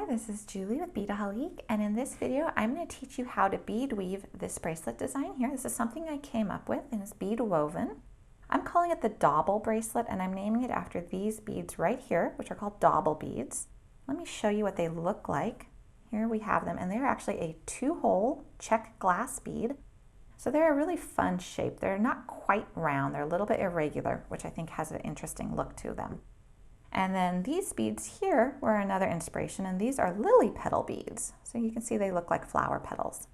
this is Julie with Beadaholique, and in this video I'm going to teach you how to bead weave this bracelet design here. This is something I came up with and it's bead woven. I'm calling it the Dobble bracelet and I'm naming it after these beads right here, which are called Dobble beads. Let me show you what they look like. Here we have them, and they're actually a 2-hole Czech glass bead. So they're a really fun shape. They're not quite round, they're a little bit irregular, which I think has an interesting look to them. And then these beads here were another inspiration, and these are lily petal beads. So you can see they look like flower petals.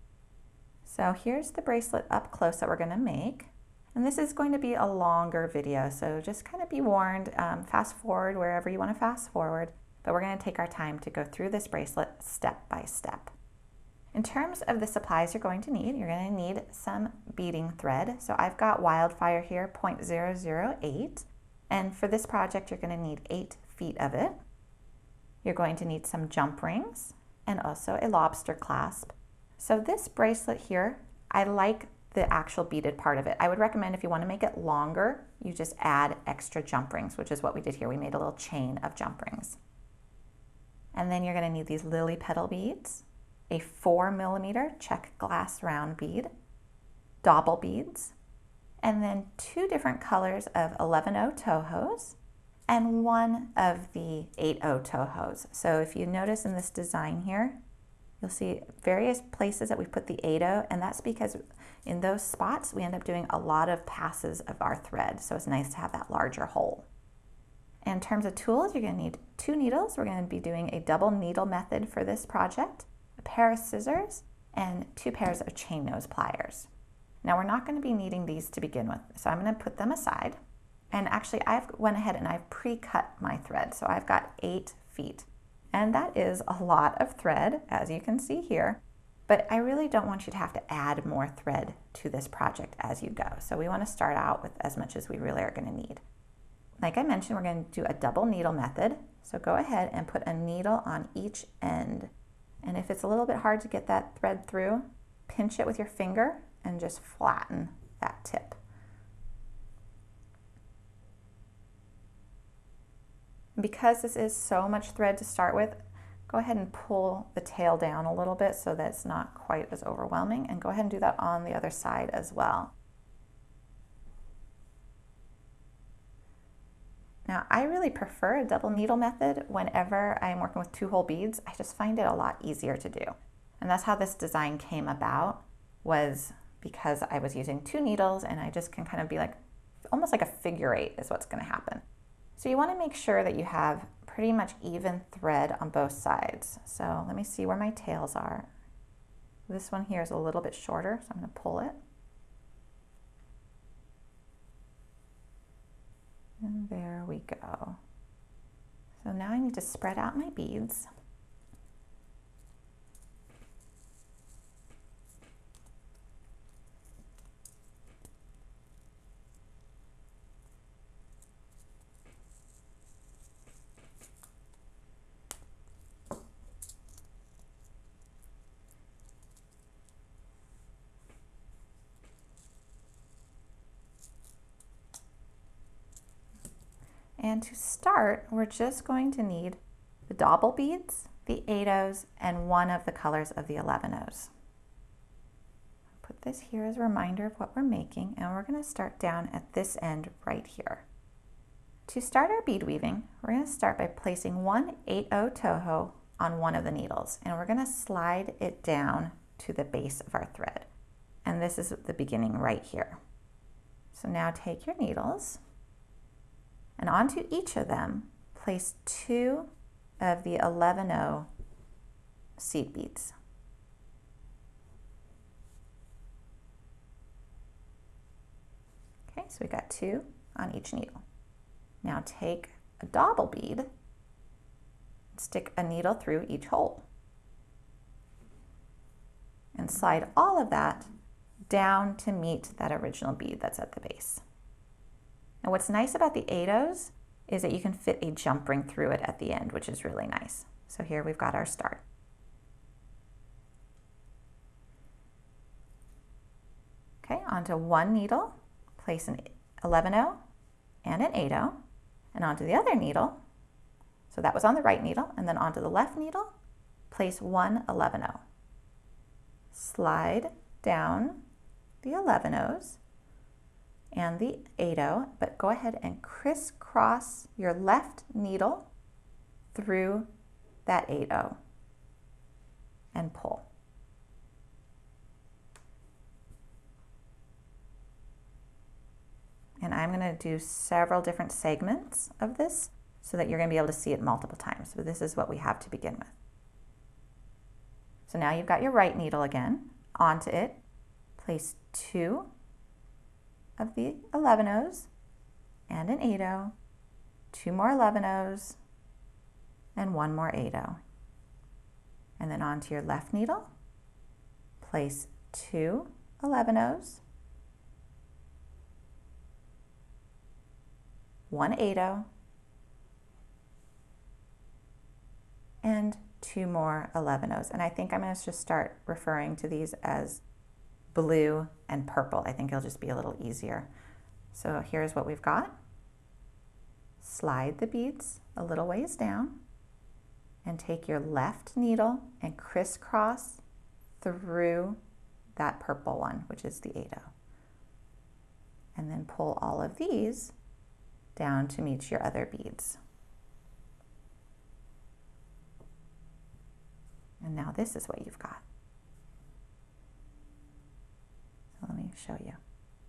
So here's the bracelet up close that we're going to make. And this is going to be a longer video, so just kind of be warned, fast forward wherever you want to fast forward, but we're going to take our time to go through this bracelet step by step. In terms of the supplies you're going to need, you're going to need some beading thread. So I've got Wildfire here, 0.008. And for this project, you're going to need 8 feet of it. You're going to need some jump rings and also a lobster clasp. So this bracelet here, I like the actual beaded part of it. I would recommend if you want to make it longer, you just add extra jump rings, which is what we did here. We made a little chain of jump rings. And then you're going to need these lily petal beads, a 4mm Czech glass round bead, Dobble beads, and then 2 different colors of 11-0 Tohos and 1 of the 8-0 Tohos. So if you notice in this design here, you'll see various places that we put the 8-0, and that's because in those spots we end up doing a lot of passes of our thread, so it's nice to have that larger hole. In terms of tools, you're going to need 2 needles. We're going to be doing a double needle method for this project, a pair of scissors, and 2 pairs of chain nose pliers. Now we're not going to be needing these to begin with, so I'm going to put them aside. And actually I've went ahead and I've pre-cut my thread, so I've got 8 feet. And that is a lot of thread, as you can see here, but I really don't want you to have to add more thread to this project as you go. So we want to start out with as much as we really are going to need. Like I mentioned, we're going to do a double needle method. So go ahead and put a needle on each end. And if it's a little bit hard to get that thread through, pinch it with your finger and just flatten that tip. Because this is so much thread to start with, go ahead and pull the tail down a little bit so that it's not quite as overwhelming, and go ahead and do that on the other side as well. Now, I really prefer a double needle method whenever I'm working with 2-hole beads. I just find it a lot easier to do. And that's how this design came about, was because I was using 2 needles and I just can kind of be like, almost like a figure 8 is what's going to happen. So you want to make sure that you have pretty much even thread on both sides. So let me see where my tails are. This one here is a little bit shorter, so I'm going to pull it. And there we go. So now I need to spread out my beads. And to start, we're just going to need the Dobble beads, the 8-0s, and 1 of the colors of the 11-0s. Put this here as a reminder of what we're making, and we're going to start down at this end right here. To start our bead weaving, we're going to start by placing 1 8-0 Toho on 1 of the needles, and we're going to slide it down to the base of our thread. And this is the beginning right here. So now take your needles, and onto each of them, place 2 of the 11-0 seed beads. Okay, so we got 2 on each needle. Now take a Dobble bead and stick a needle through each hole. And slide all of that down to meet that original bead that's at the base. Now what's nice about the 8-0s is that you can fit a jump ring through it at the end, which is really nice. So here we've got our start. Okay, onto 1 needle, place an 11-0 and an 8-0, and onto the other needle, so that was on the right needle, and then onto the left needle, place 1 11-0. Slide down the 11-0s and the 8-0, but go ahead and crisscross your left needle through that 8-0 and pull. And I'm going to do several different segments of this so that you're going to be able to see it multiple times. But this is what we have to begin with. So now you've got your right needle again. Onto it, place 2 of the 11-0s and an 8-0, 2 more 11-0s, and 1 more 8-0. And then onto your left needle, place 2 11-0s, 1 8-0, and 2 more 11-0s. And I think I'm going to just start referring to these as blue and purple. I think it'll just be a little easier. So here's what we've got. Slide the beads a little ways down and take your left needle and crisscross through that purple one, which is the 8-0. And then pull all of these down to meet your other beads. And now this is what you've got. So let me show you.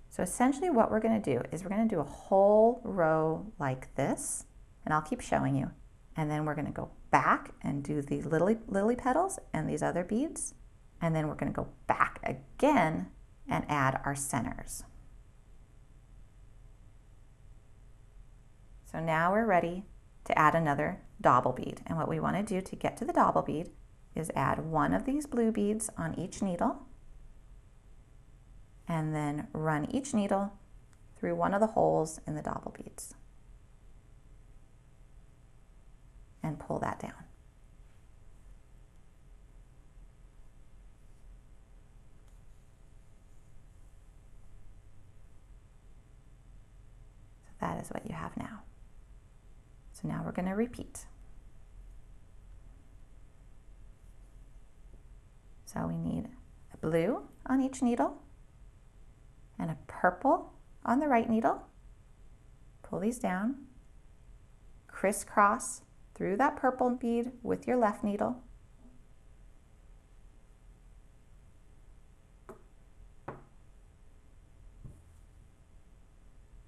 So essentially what we're going to do is we're going to do a whole row like this, and I'll keep showing you. And then we're going to go back and do these lily petals and these other beads. And then we're going to go back again and add our centers. So now we're ready to add another dobble bead. And what we want to do to get to the dobble bead is add 1 of these blue beads on each needle, and then run each needle through one of the holes in the dobble beads and pull that down. So that is what you have now. So now we're going to repeat. So we need a blue on each needle and a purple on the right needle. Pull these down, crisscross through that purple bead with your left needle.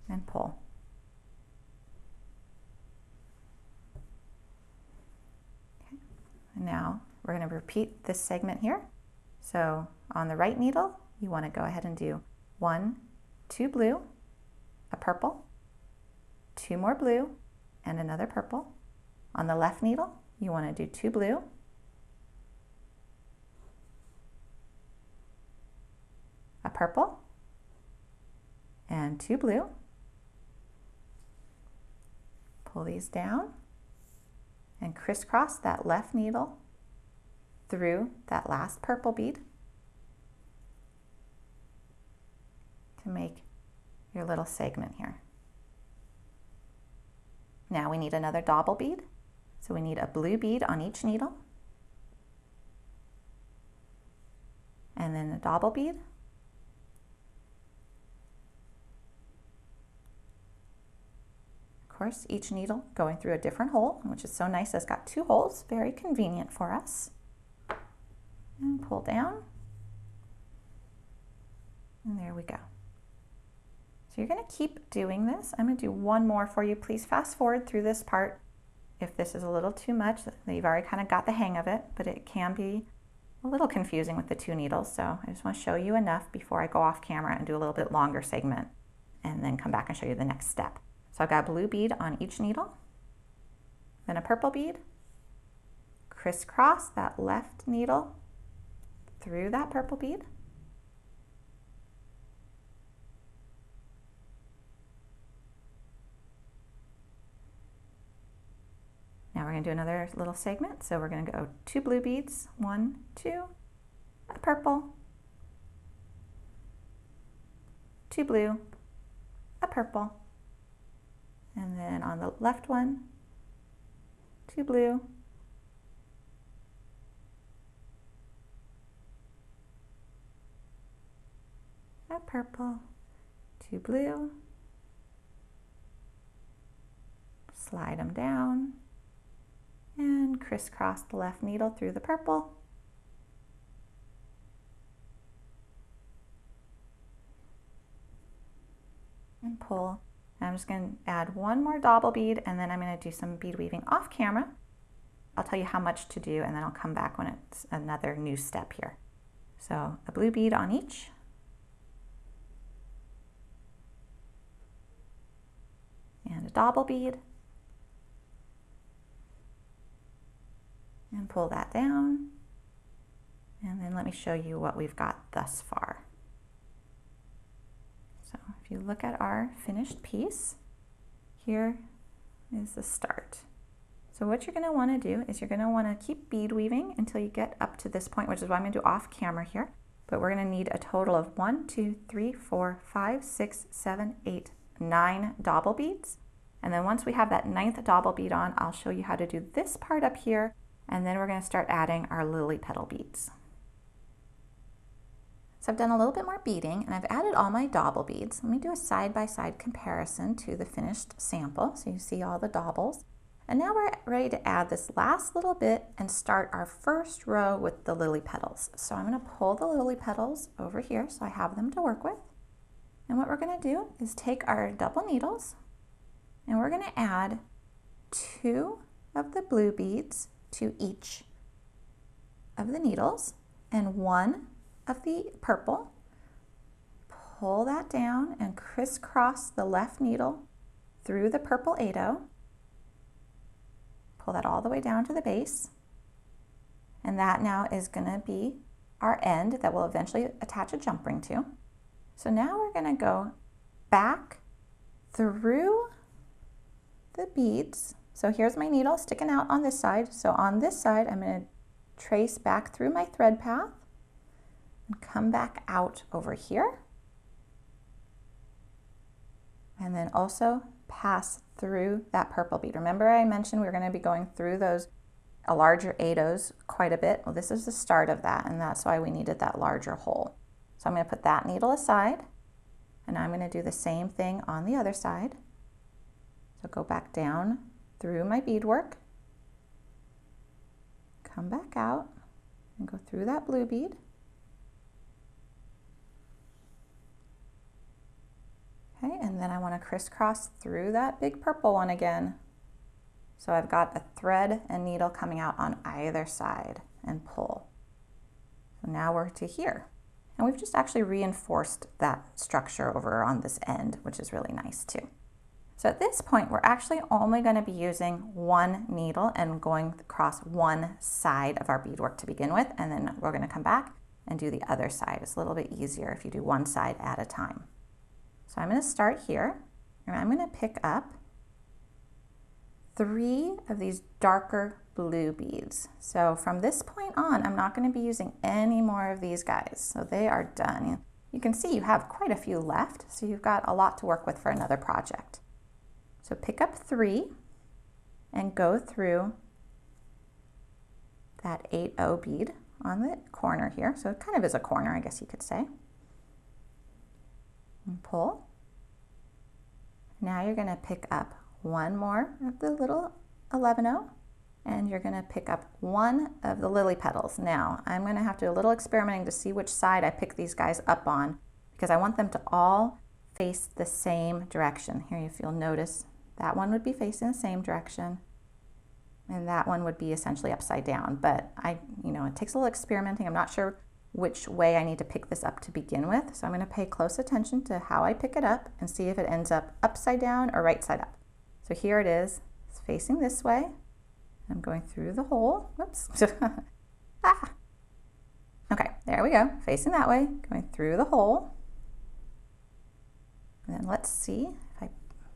And pull. Okay. And now we're going to repeat this segment here. So on the right needle, you want to go ahead and do 1, 2 blue, a purple, 2 more blue, and another purple. On the left needle, you want to do 2 blue, a purple, and 2 blue. Pull these down and crisscross that left needle through that last purple bead to make your little segment here. Now we need another dobble bead. So we need a blue bead on each needle, and then a dobble bead, of course each needle going through a different hole, which is so nice. It's got 2 holes, very convenient for us. And pull down, and there we go. So you're going to keep doing this. I'm going to do one more for you. Please fast forward through this part if this is a little too much. You've already kind of got the hang of it, but it can be a little confusing with the 2 needles. So I just want to show you enough before I go off camera and do a little bit longer segment and then come back and show you the next step. So I've got a blue bead on each needle, then a purple bead, crisscross that left needle through that purple bead, now we're going to do another little segment. So we're going to go 2 blue beads, 1, 2, a purple, 2 blue, a purple, and then on the left one, 2 blue, purple, 2 blue, slide them down, and crisscross the left needle through the purple. And pull. And I'm just going to add one more Dobble bead, and then I'm going to do some bead weaving off camera. I'll tell you how much to do, and then I'll come back when it's another new step here. So a blue bead on each. And a Dobble bead. And pull that down. And then let me show you what we've got thus far. So if you look at our finished piece, here is the start. So what you're going to want to do is you're going to want to keep bead weaving until you get up to this point, which is what I'm going to do off camera here. But we're going to need a total of 1, 2, 3, 4, 5, 6, 7, 8, 9 Dobble beads. And then once we have that 9th Dobble bead on, I'll show you how to do this part up here, and then we're going to start adding our lily petal beads. So I've done a little bit more beading, and I've added all my Dobble beads. Let me do a side-by-side comparison to the finished sample so you see all the Dobbles. And now we're ready to add this last little bit and start our first row with the lily petals. So I'm going to pull the lily petals over here so I have them to work with. And what we're going to do is take our double needles, and we're going to add 2 of the blue beads to each of the needles and 1 of the purple. Pull that down and crisscross the left needle through the purple 8-0. Pull that all the way down to the base. And that now is going to be our end that we'll eventually attach a jump ring to. So now we're going to go back through the beads. So here's my needle sticking out on this side. So on this side, I'm going to trace back through my thread path and come back out over here. And then also pass through that purple bead. Remember I mentioned we were going to be going through those larger 8-0s quite a bit. Well, this is the start of that, and that's why we needed that larger hole. So I'm going to put that needle aside, and I'm going to do the same thing on the other side. So go back down through my beadwork, come back out, and go through that blue bead. Okay, and then I want to crisscross through that big purple one again. So I've got a thread and needle coming out on either side, and pull. So now we're to here. And we've just actually reinforced that structure over on this end, which is really nice too. So at this point, we're actually only going to be using 1 needle and going across one side of our beadwork to begin with, and then we're going to come back and do the other side. It's a little bit easier if you do one side at a time. So I'm going to start here, and I'm going to pick up 3 of these darker blue beads. So from this point on, I'm not going to be using any more of these guys. So they are done. You can see you have quite a few left, so you've got a lot to work with for another project. So pick up 3 and go through that 8-0 bead on the corner here. So it kind of is a corner, I guess you could say. And pull. Now you're going to pick up 1 more of the little 11-0, and you're going to pick up 1 of the lily petals. Now I'm going to have to do a little experimenting to see which side I pick these guys up on, because I want them to all face the same direction. Here, if you'll notice, that one would be facing the same direction, and that one would be essentially upside down. But it takes a little experimenting. I'm not sure which way I need to pick this up to begin with. So I'm going to pay close attention to how I pick it up and see if it ends up upside down or right side up. So here it is. It's facing this way. I'm going through the hole. Whoops. Ah. Okay, there we go. Facing that way, going through the hole. And then let's see if I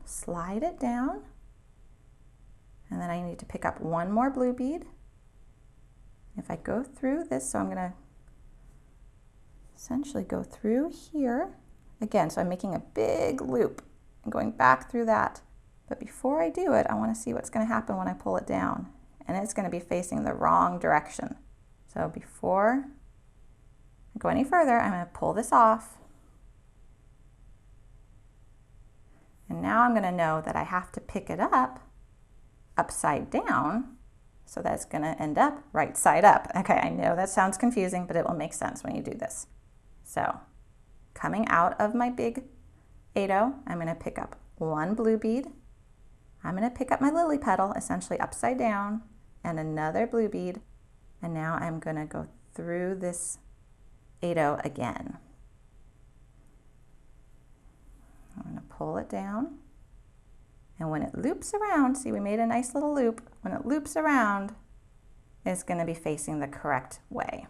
slide it down. And then I need to pick up 1 more blue bead. If I go through this, so I'm going to essentially go through here again. So I'm making a big loop and going back through that. But before I do it, I want to see what's going to happen when I pull it down. And it's going to be facing the wrong direction. So before I go any further, I'm going to pull this off now I'm going to know that I have to pick it up upside down, so that's going to end up right side up. Okay, I know that sounds confusing, but it will make sense when you do this. So coming out of my big 8-0, I'm going to pick up one blue bead. I'm going to pick up my lily petal, essentially upside down, and another blue bead. And now I'm going to go through this 8-0 again. I'm going to pull it down. And when it loops around, see, we made a nice little loop. When it loops around, it's going to be facing the correct way.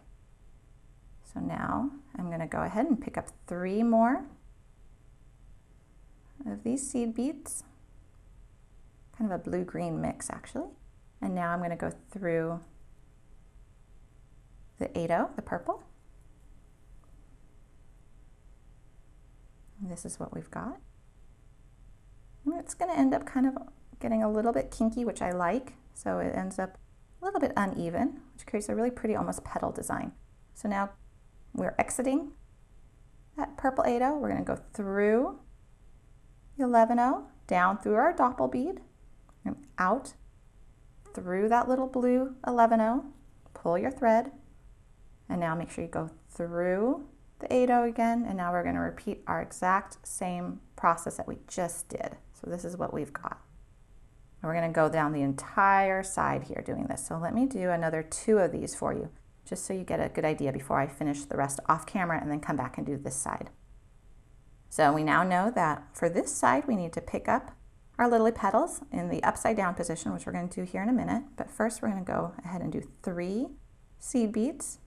So now I'm going to go ahead and pick up 3 more of these seed beads. Kind of a blue-green mix, actually. And now I'm going to go through the 8-0, the purple. And this is what we've got. And it's going to end up kind of getting a little bit kinky, which I like. So it ends up a little bit uneven, which creates a really pretty almost petal design. So now we're exiting that purple 8-0. We're going to go through the 11-0, down through our Dobble bead, and out through that little blue 11-0. Pull your thread, and now make sure you go through the 8-0 again, and now we're going to repeat our exact same process that we just did. So this is what we've got. And we're going to go down the entire side here doing this. So let me do another 2 of these for you, just so you get a good idea before I finish the rest off camera and then come back and do this side. So we now know that for this side, we need to pick up our lily petals in the upside down position, which we're going to do here in a minute. But first we're going to go ahead and do 3 seed beads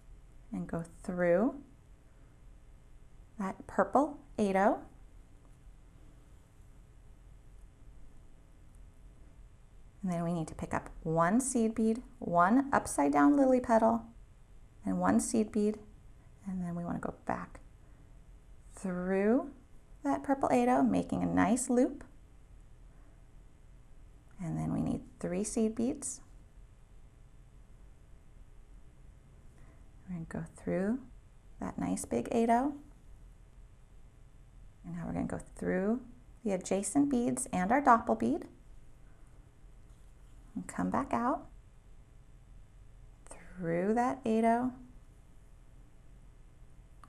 and go through that purple 8-0. And then we need to pick up 1 seed bead, 1 upside down lily petal, and 1 seed bead. And then we want to go back through that purple 8-0, making a nice loop. And then we need 3 seed beads. We're going to go through that nice big 8-0. And now we're going to go through the adjacent beads and our Dobble bead. And come back out through that 8-0.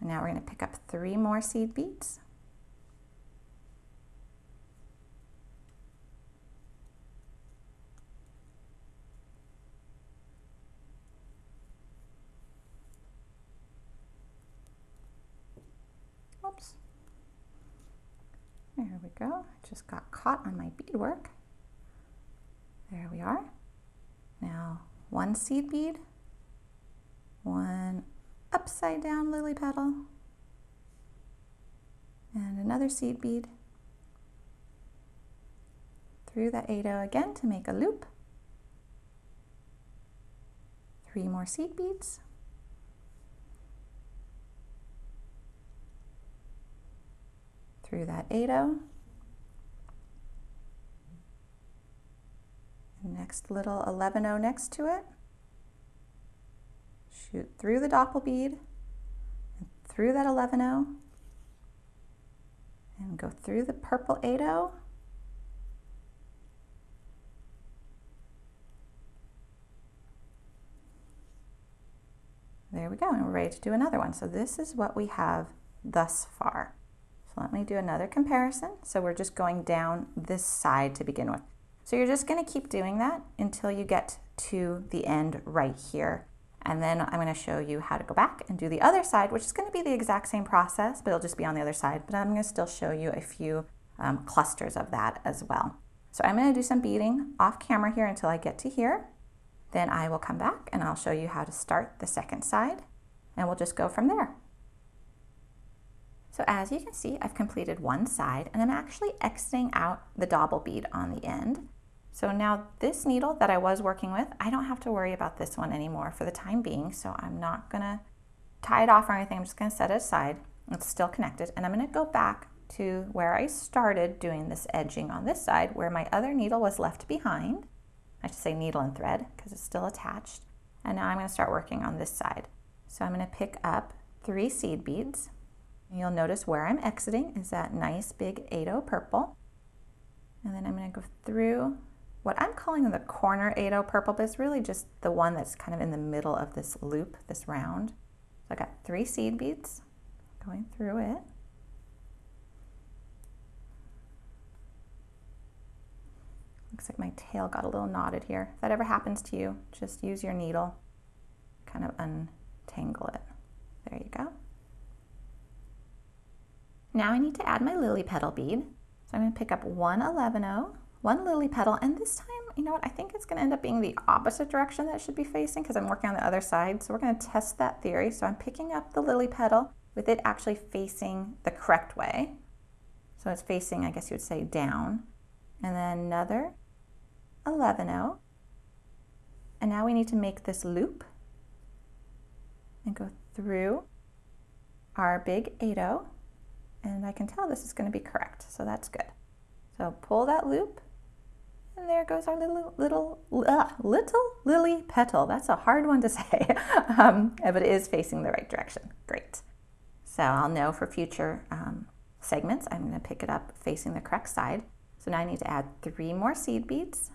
And now we're going to pick up 3 more seed beads. Oops. There we go. I just got caught on my beadwork. There we are. Now 1 seed bead, 1 upside down lily petal, and another seed bead through that 8-0 again to make a loop. 3 more seed beads. Through that 8-0. Next little 11-0 next to it. Shoot through the Dobble bead, and through that 11-0, and go through the purple 8-0. There we go, and we're ready to do another one. So this is what we have thus far. So let me do another comparison. So we're just going down this side to begin with. So you're just going to keep doing that until you get to the end right here. And then I'm going to show you how to go back and do the other side, which is going to be the exact same process, but it'll just be on the other side. But I'm going to still show you a few clusters of that as well. So I'm going to do some beading off camera here until I get to here. Then I will come back and I'll show you how to start the second side, and we'll just go from there. So as you can see, I've completed one side, and I'm actually exiting out the Dobble bead on the end. So now this needle that I was working with, I don't have to worry about this one anymore for the time being, so I'm not gonna tie it off or anything. I'm just gonna set it aside. It's still connected, and I'm gonna go back to where I started doing this edging on this side, where my other needle was left behind. I should say needle and thread because it's still attached. And now I'm gonna start working on this side. So I'm gonna pick up 3 seed beads. And you'll notice where I'm exiting is that nice big 8-0 purple. And then I'm going to go through what I'm calling the corner 8/0 purple, but it's really just the one that's kind of in the middle of this loop, this round. So I got 3 seed beads going through it. Looks like my tail got a little knotted here. If that ever happens to you, just use your needle, kind of untangle it. There you go. Now I need to add my lily petal bead. So I'm going to pick up one 11/0, one lily petal, and this time, you know what, I think it's going to end up being the opposite direction that it should be facing because I'm working on the other side. So we're going to test that theory. So I'm picking up the lily petal with it actually facing the correct way. So it's facing, I guess you would say, down. And then another 11/0. And now we need to make this loop and go through our big 8/0. And I can tell this is going to be correct, so that's good. So pull that loop, and there goes our little lily petal. That's a hard one to say, but it is facing the right direction. Great. So I'll know for future segments, I'm going to pick it up facing the correct side. So now I need to add 3 more seed beads.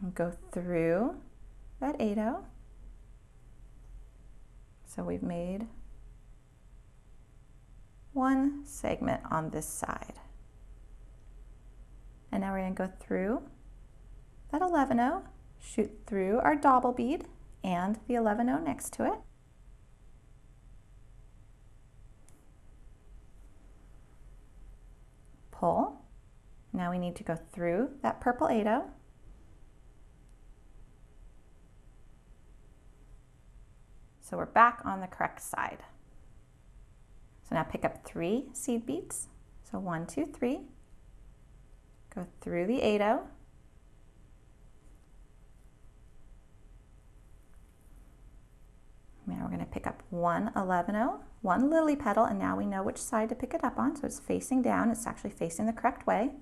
And go through that 8/0. So we've made one segment on this side. And now we're going to go through that 11/0, shoot through our Dobble bead and the 11/0 next to it. Pull. Now we need to go through that purple 8/0. So we're back on the correct side. So now pick up 3 seed beads. So 1, 2, 3. Go through the 8/0. Now we're going to pick up one 11/0, one lily petal, and now we know which side to pick it up on. So it's facing down. It's actually facing the correct way.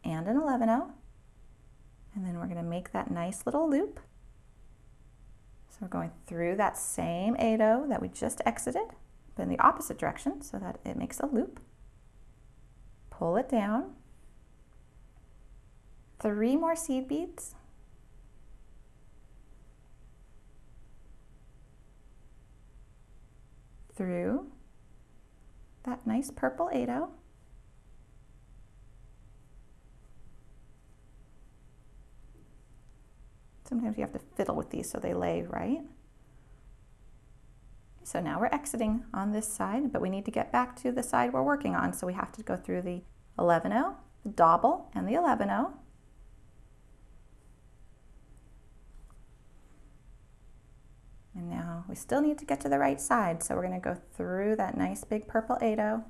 And an 11/0. And then we're going to make that nice little loop. So we're going through that same 8/0 that we just exited, but in the opposite direction so that it makes a loop. Pull it down. 3 more seed beads. Through that nice purple 8/0. Sometimes you have to fiddle with these so they lay right. So now we're exiting on this side, but we need to get back to the side we're working on. So we have to go through the 11/0, the Dobble, and the 11/0. And now we still need to get to the right side. So we're going to go through that nice big purple 8/0,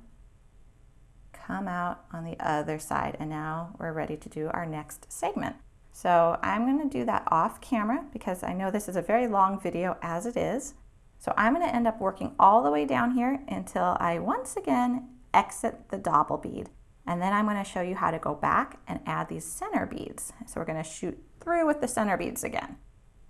come out on the other side, and now we're ready to do our next segment. So I'm going to do that off camera because I know this is a very long video as it is. So I'm going to end up working all the way down here until I once again exit the Dobble bead. And then I'm going to show you how to go back and add these center beads. So we're going to shoot through with the center beads again.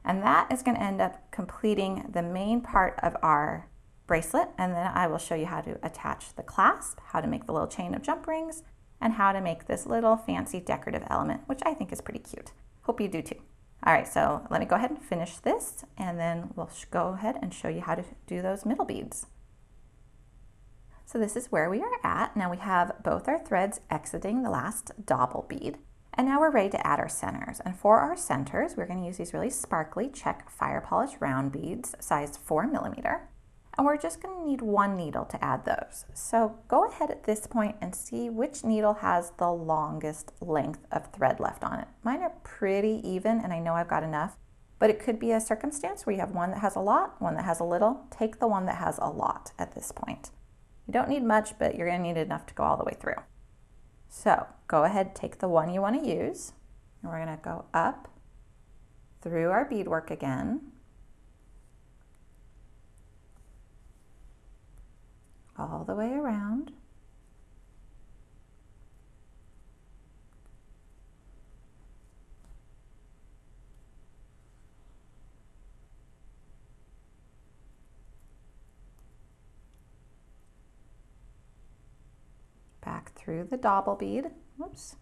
And that is going to end up completing the main part of our bracelet. And then I will show you how to attach the clasp, how to make the little chain of jump rings, and how to make this little fancy decorative element, which I think is pretty cute. Hope you do too. All right, so let me go ahead and finish this, and then we'll go ahead and show you how to do those middle beads. So this is where we are at. Now we have both our threads exiting the last Dobble bead, and now we're ready to add our centers. And for our centers, we're going to use these really sparkly Czech fire polish round beads, size 4mm. And we're just going to need 1 needle to add those. So go ahead at this point and see which needle has the longest length of thread left on it. Mine are pretty even, and I know I've got enough, but it could be a circumstance where you have one that has a lot, one that has a little. Take the one that has a lot at this point. You don't need much, but you're going to need enough to go all the way through. So go ahead, take the one you want to use, and we're going to go up through our beadwork again. All the way around. Back through the Dobble bead. Whoops.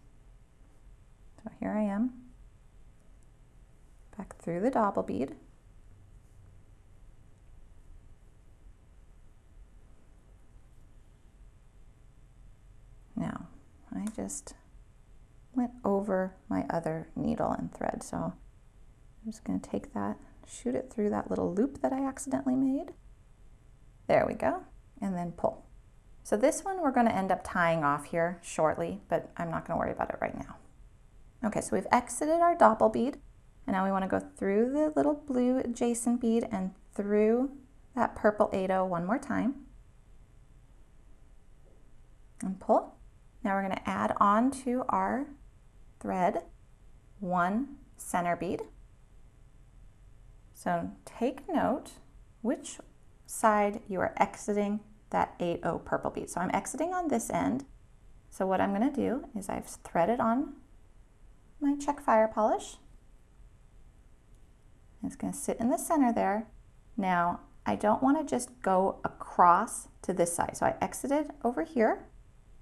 So here I am. Back through the Dobble bead. Now, I just went over my other needle and thread, so I'm just going to take that, shoot it through that little loop that I accidentally made. There we go, and then pull. So this one we're going to end up tying off here shortly, but I'm not going to worry about it right now. Okay, so we've exited our Dobble bead, and now we want to go through the little blue adjacent bead and through that purple 8-0 one more time. And pull. Now we're going to add on to our thread one center bead. So take note which side you are exiting that 8-0 purple bead. So I'm exiting on this end. So what I'm going to do is I've threaded on my Czech fire polish. It's going to sit in the center there. Now I don't want to just go across to this side. So I exited over here.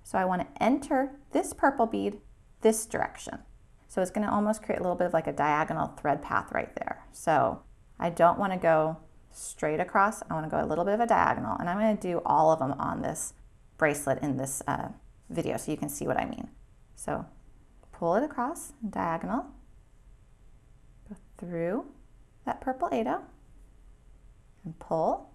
So I want to enter this purple bead this direction. So it's going to almost create a little bit of like a diagonal thread path right there. So I don't want to go straight across. I want to go a little bit of a diagonal, and I'm going to do all of them on this bracelet in this video so you can see what I mean. So pull it across, diagonal, go through that purple 8-0, and pull,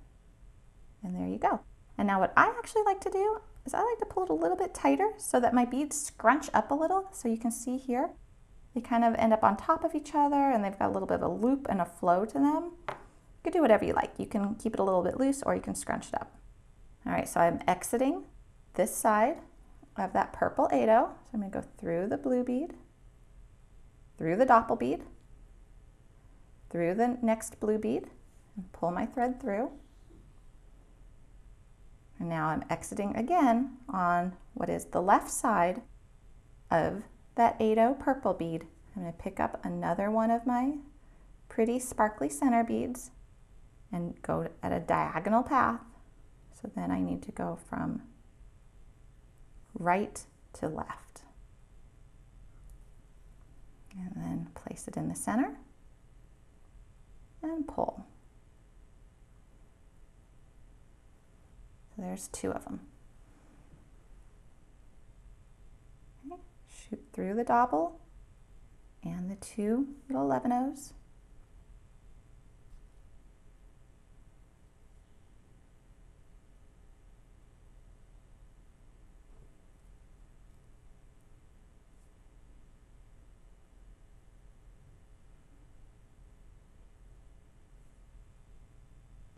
and there you go. And now what I actually like to do is I like to pull it a little bit tighter so that my beads scrunch up a little. So you can see here, they kind of end up on top of each other, and they've got a little bit of a loop and a flow to them. You can do whatever you like. You can keep it a little bit loose, or you can scrunch it up. All right, so I'm exiting this side of that purple 8-0. So I'm going to go through the blue bead, through the Dobble bead, through the next blue bead, and pull my thread through. And now I'm exiting again on what is the left side of that 8-0 purple bead. I'm going to pick up another one of my pretty sparkly center beads and go at a diagonal path. So then I need to go from right to left. And then place it in the center and pull. So there's two of them. Okay. Shoot through the Dobble and the two little 11-0s.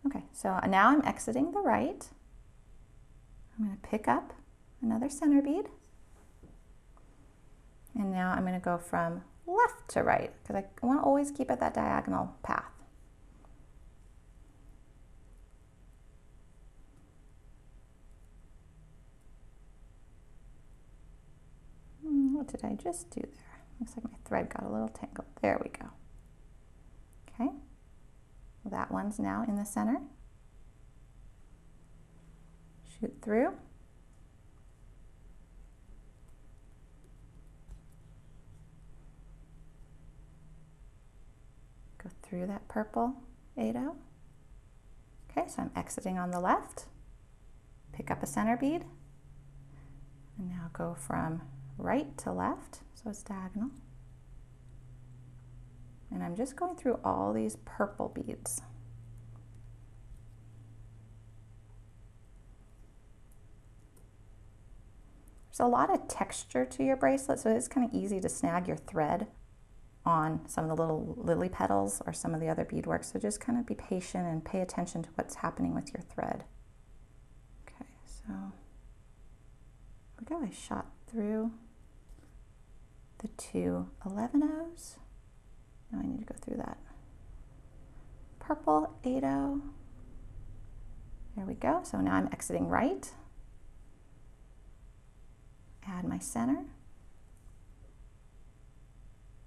Okay, so now I'm exiting the right. I'm going to pick up another center bead. And now I'm going to go from left to right because I want to always keep it that diagonal path. What did I just do there? Looks like my thread got a little tangled. There we go. Okay. That one's now in the center. Shoot through. Go through that purple 8-0. Okay, so I'm exiting on the left. Pick up a center bead. And now go from right to left, so it's diagonal. And I'm just going through all these purple beads. There's a lot of texture to your bracelet, so it's kind of easy to snag your thread on some of the little lily petals or some of the other beadwork. So just kind of be patient and pay attention to what's happening with your thread. Okay, so here we go. I shot through the two 11-0s. Now I need to go through that purple 8-0. There we go. So now I'm exiting right. Add my center.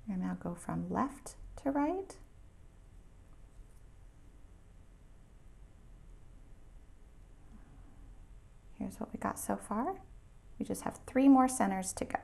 And now go from left to right. Here's what we got so far. We just have 3 more centers to go.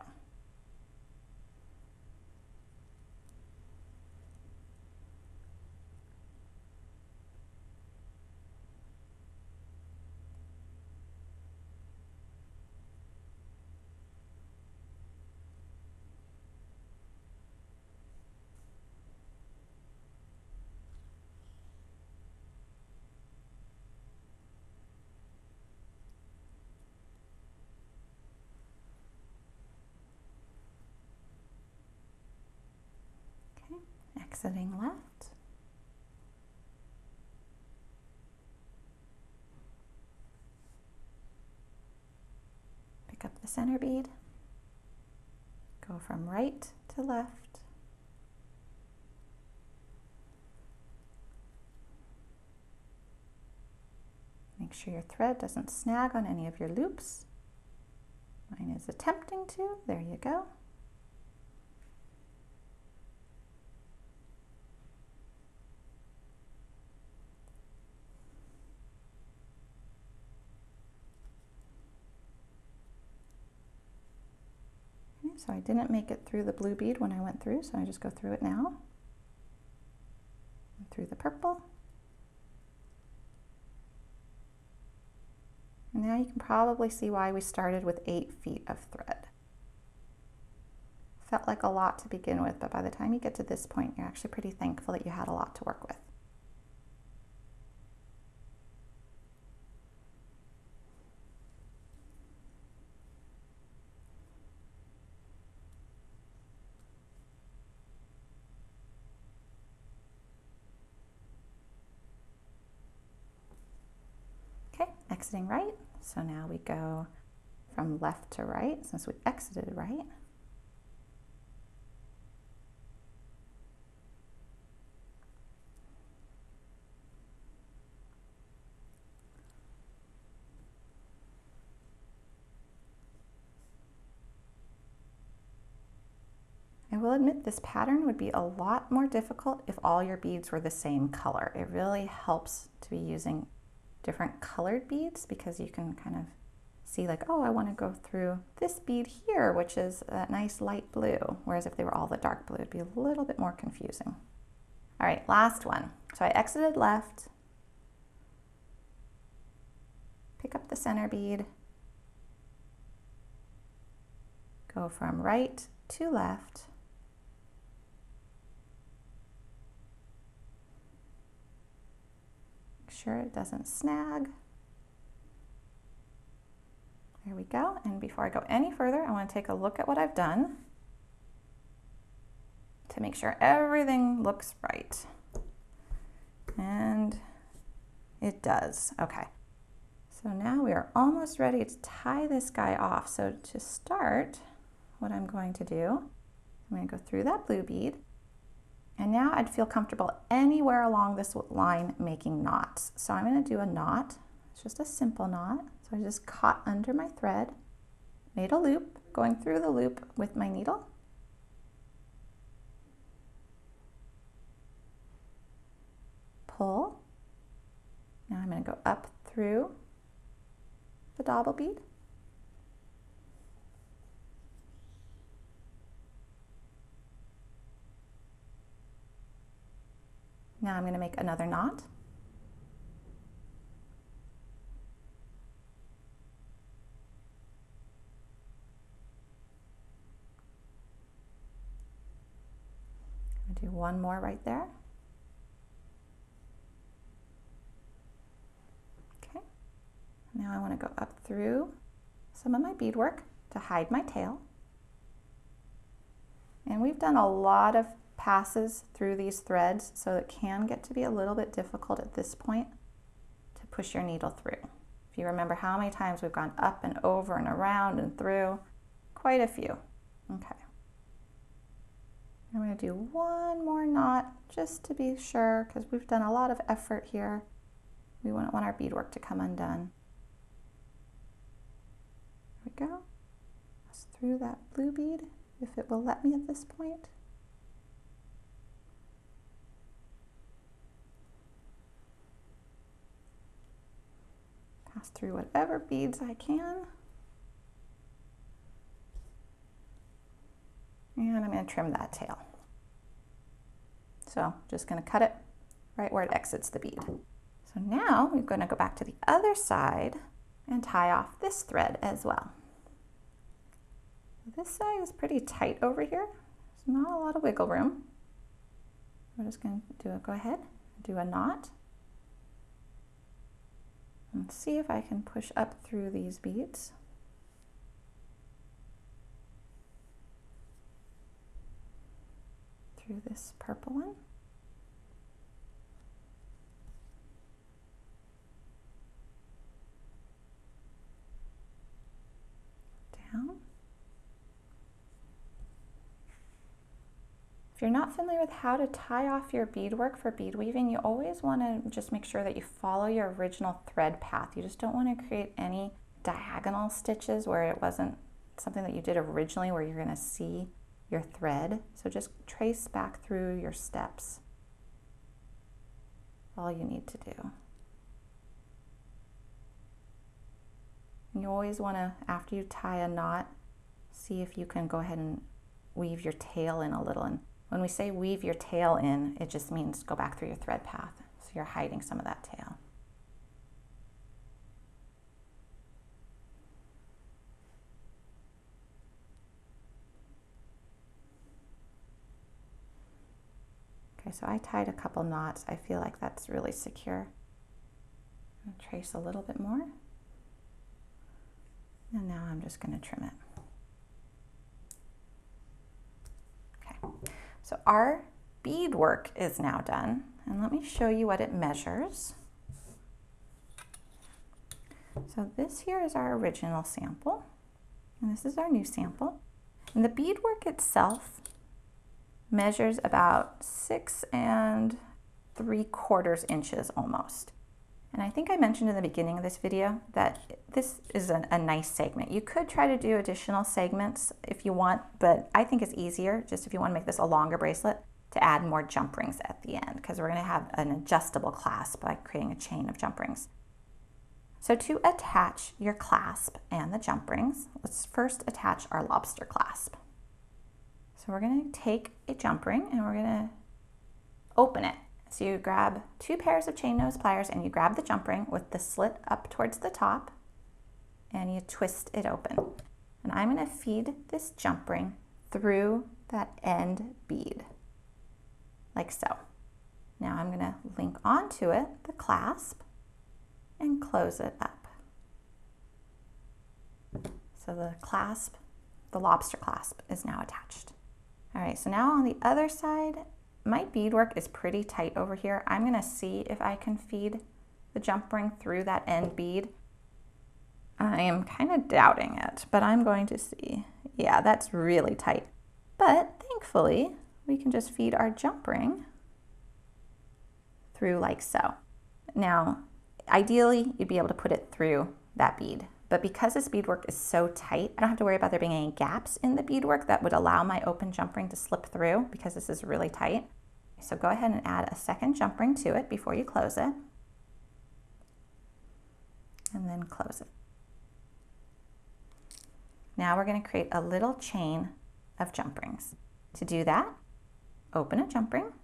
Exiting left. Pick up the center bead. Go from right to left. Make sure your thread doesn't snag on any of your loops. Mine is attempting to. There you go. So I didn't make it through the blue bead when I went through, so I just go through it now. And through the purple. And now you can probably see why we started with 8 feet of thread. Felt like a lot to begin with, but by the time you get to this point, you're actually pretty thankful that you had a lot to work with. Exiting right, so now we go from left to right since we exited right. I will admit this pattern would be a lot more difficult if all your beads were the same color. It really helps to be using different colored beads because you can kind of see like, oh, I want to go through this bead here, which is that nice light blue. Whereas if they were all the dark blue, it'd be a little bit more confusing. All right, last one. So I exited left, pick up the center bead, go from right to left, sure it doesn't snag. There we go. And before I go any further, I want to take a look at what I've done to make sure everything looks right. And it does. Okay. So now we are almost ready to tie this guy off. So to start, what I'm going to do, I'm going to go through that blue bead. And now I'd feel comfortable anywhere along this line making knots. So I'm going to do a knot. It's just a simple knot. So I just caught under my thread, made a loop, going through the loop with my needle. Pull. Now I'm going to go up through the Dobble bead. Now I'm going to make another knot. I'm going to do one more right there. Okay. Now I want to go up through some of my beadwork to hide my tail. And we've done a lot of passes through these threads, so it can get to be a little bit difficult at this point to push your needle through. If you remember how many times we've gone up and over and around and through, quite a few. Okay. I'm going to do one more knot just to be sure, because we've done a lot of effort here. We wouldn't want our beadwork to come undone. There we go. Just through that blue bead, if it will let me at this point. Pass through whatever beads I can. going to trim that tail. So just going to cut it right where it exits the bead. So now we're going to go back to the other side and tie off this thread as well. This side is pretty tight over here. There's not a lot of wiggle room. We're just going to go ahead, do a knot. And see if I can push up through these beads. Through this purple one. Down. If you're not familiar with how to tie off your beadwork for bead weaving, you always want to just make sure that you follow your original thread path. You just don't want to create any diagonal stitches where it wasn't something that you did originally where you're going to see your thread. So just trace back through your steps. All you need to do. You always want to, after you tie a knot, see if you can go ahead and weave your tail in a little. And when we say weave your tail in, it just means go back through your thread path. So you're hiding some of that tail. Okay, so I tied a couple knots. I feel like that's really secure. I'll trace a little bit more. And now I'm just going to trim it. Okay, so our beadwork is now done. And let me show you what it measures. So this here is our original sample. And this is our new sample. And the beadwork itself measures about 6 3/4 inches almost. And I think I mentioned in the beginning of this video that this is a nice segment. You could try to do additional segments if you want, but I think it's easier, just if you want to make this a longer bracelet, to add more jump rings at the end, because we're going to have an adjustable clasp by creating a chain of jump rings. So to attach your clasp and the jump rings, let's first attach our lobster clasp. So we're going to take a jump ring and we're going to open it. So you grab 2 pairs of chain nose pliers and you grab the jump ring with the slit up towards the top and you twist it open. And I'm going to feed this jump ring through that end bead, like so. Now I'm going to link onto it the clasp and close it up. So the clasp, the lobster clasp, is now attached. All right, so now on the other side, my beadwork is pretty tight over here. I'm going to see if I can feed the jump ring through that end bead. I am kind of doubting it, but I'm going to see. Yeah, that's really tight. But thankfully, we can just feed our jump ring through like so. Now, ideally, you'd be able to put it through that bead. But because this beadwork is so tight, I don't have to worry about there being any gaps in the beadwork that would allow my open jump ring to slip through because this is really tight. So go ahead and add a second jump ring to it before you close it. And then close it. Now we're going to create a little chain of jump rings. To do that, open a jump ring.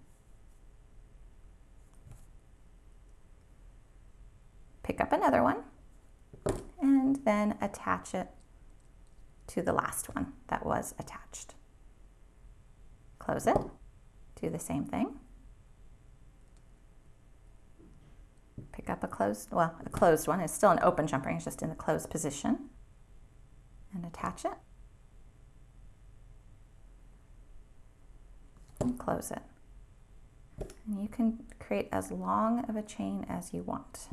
Pick up another one. And then attach it to the last one that was attached. Close it, do the same thing. Pick up a closed one. It's still an open jump ring, it's just in the closed position. And attach it. And close it. And you can create as long of a chain as you want.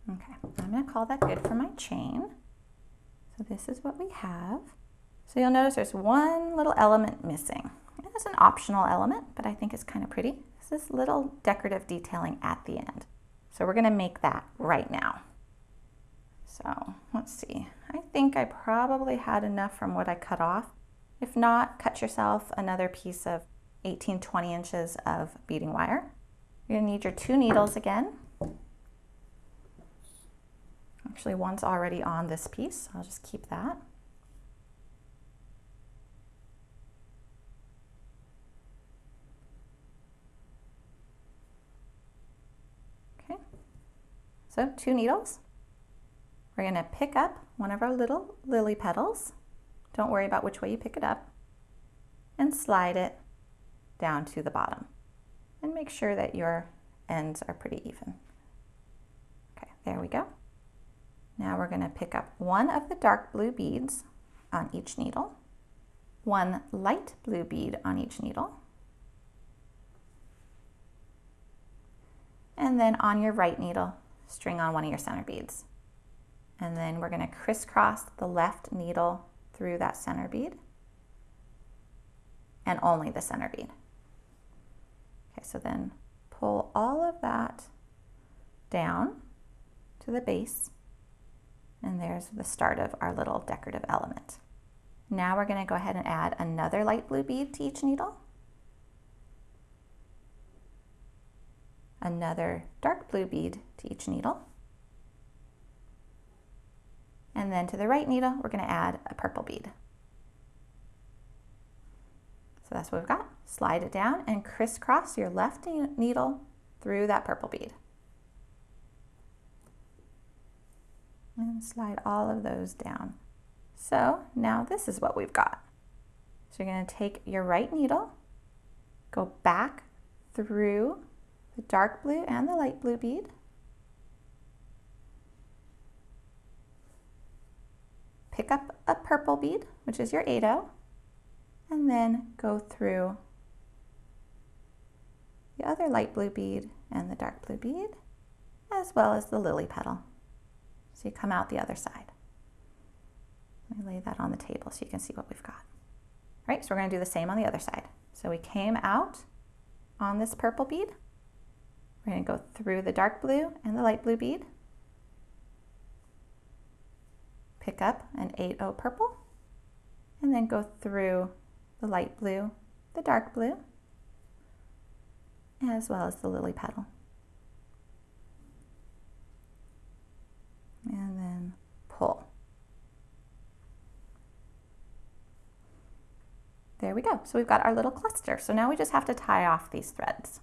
Okay, I'm going to call that good for my chain. So this is what we have. So you'll notice there's one little element missing. It's an optional element, but I think it's kind of pretty. It's this little decorative detailing at the end. So we're going to make that right now. So let's see. I think I probably had enough from what I cut off. If not, cut yourself another piece of 18-20 inches of beading wire. You're gonna need your 2 needles again. Actually, one's already on this piece, so I'll just keep that. Okay, so 2 needles. We're going to pick up one of our little lily petals. Don't worry about which way you pick it up. And slide it down to the bottom. And make sure that your ends are pretty even. Okay, there we go. Now we're going to pick up one of the dark blue beads on each needle, one light blue bead on each needle, and then on your right needle, string on one of your center beads. And then we're going to crisscross the left needle through that center bead, and only the center bead. Okay, so then pull all of that down to the base, and there's the start of our little decorative element. Now we're going to go ahead and add another light blue bead to each needle, another dark blue bead to each needle, and then to the right needle, we're going to add a purple bead. So that's what we've got. Slide it down and crisscross your left needle through that purple bead. And slide all of those down. So now this is what we've got. So you're going to take your right needle, go back through the dark blue and the light blue bead, pick up a purple bead, which is your 8-0, and then go through the other light blue bead and the dark blue bead, as well as the lily petal. So you come out the other side. Let me lay that on the table so you can see what we've got. All right, so we're going to do the same on the other side. So we came out on this purple bead. We're going to go through the dark blue and the light blue bead, pick up an 8-0 purple, and then go through the light blue, the dark blue, as well as the lily petal. And then pull. There we go. So we've got our little cluster. So now we just have to tie off these threads.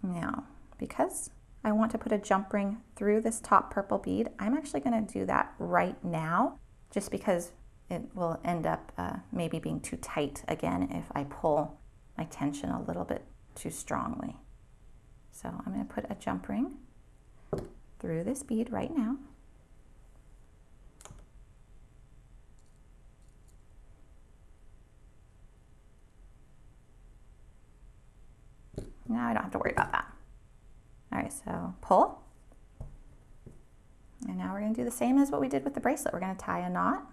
Now, because I want to put a jump ring through this top purple bead, I'm actually going to do that right now, just because it will end up maybe being too tight again if I pull my tension a little bit too strongly. So I'm going to put a jump ring through this bead right now. Now I don't have to worry about that. All right, so pull. And now we're going to do the same as what we did with the bracelet. We're going to tie a knot.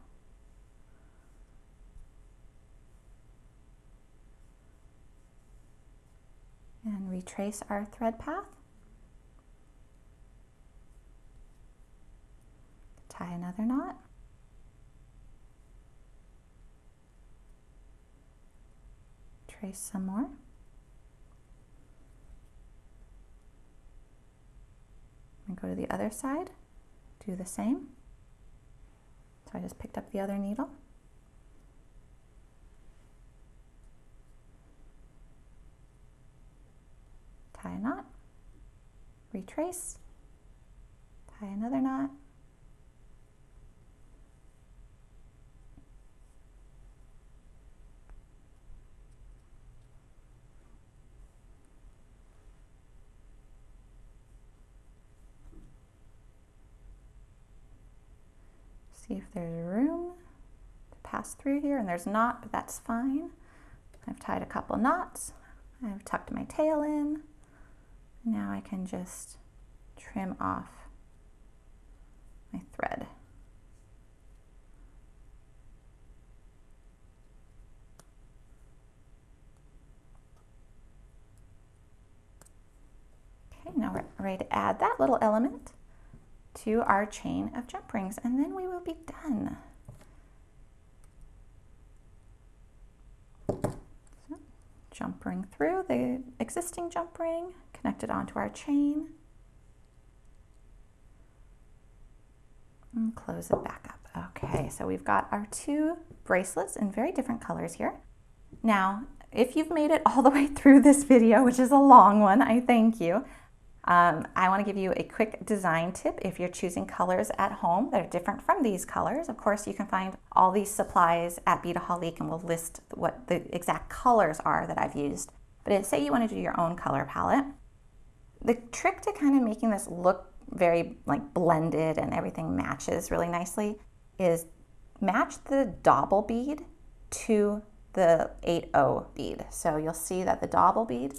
And retrace our thread path. Tie another knot. Trace some more. And go to the other side, do the same. So I just picked up the other needle. Tie a knot, retrace, tie another knot, see if there's room to pass through here, and there's not, but that's fine. I've tied a couple knots, I've tucked my tail in. Now I can just trim off my thread. Okay, now we're ready to add that little element. to our chain of jump rings, and then we will be done. So, jump ring through the existing jump ring, connect it onto our chain, and close it back up. Okay, so we've got our two bracelets in very different colors here. Now, if you've made it all the way through this video, which is a long one, I thank you. I want to give you a quick design tip if you're choosing colors at home that are different from these colors. Of course, you can find all these supplies at Beadaholique, and we'll list what the exact colors are that I've used. But say you want to do your own color palette. The trick to kind of making this look very like blended and everything matches really nicely is match the Dobble bead to the 8-0 bead. So you'll see that the Dobble bead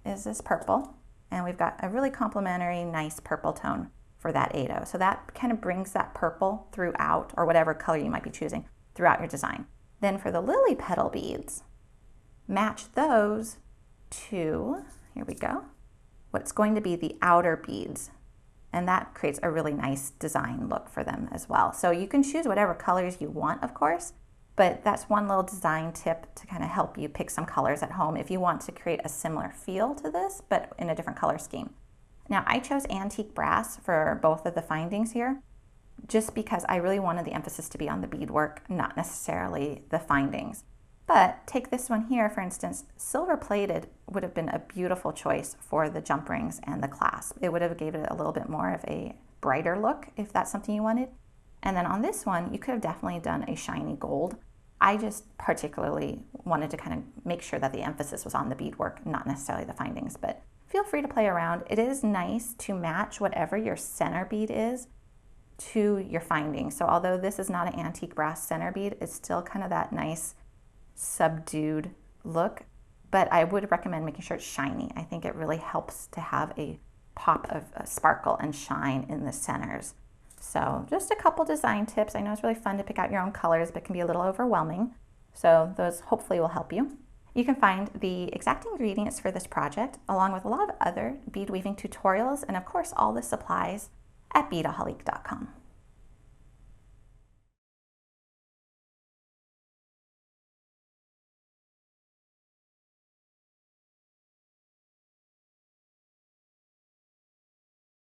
is this purple, and we've got a really complementary nice purple tone for that 8-0. So that kind of brings that purple throughout, or whatever color you might be choosing, throughout your design. Then for the lily petal beads, match those to, here we go, what's going to be the outer beads. And that creates a really nice design look for them as well. So you can choose whatever colors you want, of course, but that's one little design tip to kind of help you pick some colors at home if you want to create a similar feel to this, but in a different color scheme. Now, I chose antique brass for both of the findings here, just because I really wanted the emphasis to be on the beadwork, not necessarily the findings. But take this one here, for instance, silver plated would have been a beautiful choice for the jump rings and the clasp. It would have given it a little bit more of a brighter look if that's something you wanted. And then on this one, you could have definitely done a shiny gold. I just particularly wanted to kind of make sure that the emphasis was on the beadwork, not necessarily the findings, but feel free to play around. It is nice to match whatever your center bead is to your findings. So although this is not an antique brass center bead, it's still kind of that nice subdued look, but I would recommend making sure it's shiny. I think it really helps to have a pop of sparkle and shine in the centers. So just a couple design tips. I know it's really fun to pick out your own colors, but it can be a little overwhelming. So those hopefully will help you. You can find the exact ingredients for this project, along with a lot of other bead weaving tutorials, and of course all the supplies at beadaholique.com.